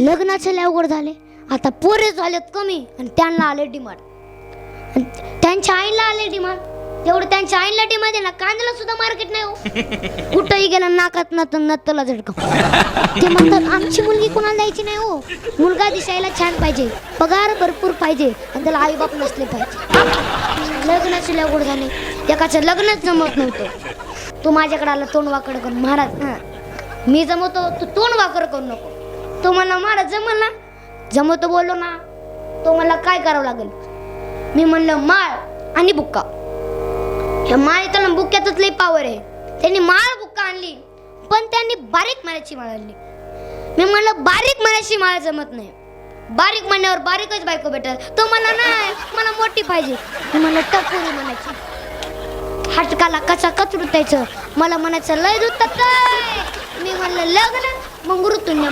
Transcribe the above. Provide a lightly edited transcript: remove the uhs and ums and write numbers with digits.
लग्नाचे लय अवघड झाले. आता पोरे झालेत कमी आणि त्यांना आले डिमांड. त्यांच्या आईला आले डिमांड. जेवढं त्यांच्या आईला डिमांड आहे ना, कांद्याला सुद्धा मार्केट नाही हो. कुठंही गेला नाकात नत्तला झटका. ते म्हणतात आमची मुलगी कोणाला द्यायची नाही हो. मुलगा दिसायला छान पाहिजे, पगार भरपूर पाहिजे आणि त्याला आई बाप नसले पाहिजे. लग्नाचे लय अवघड झाले. एकाचं लग्नच जमत नव्हतं. तू माझ्याकडे आला तोंड वाकड करून, महाराज मी जमवतो, तू तोंड वाकड करू नको. तो म्हणला महाराज जमल ना, जमवतो बोललो ना. तो मला काय करावं लागेल. मी म्हणलं माळ आणि बुक्का. ह्या माळीला बुक्क्यातच लई पावर आहे. त्यांनी माळ बुक्का आणली, पण त्यांनी बारीक माळ्याची माळ आणली. मी म्हणलं बारीक माळ्याची माळ जमत नाही. बारीक म्हणण्यावर बारीकच बायको भेटत. तो मला नाही, मला मोठी पाहिजे. मी म्हणलं टपोरी म्हणायची. हटकाला कसा कचरुतायचं. मला म्हणायचं लय दूध काय. मी म्हणलं लग्न मग ऋतून्य.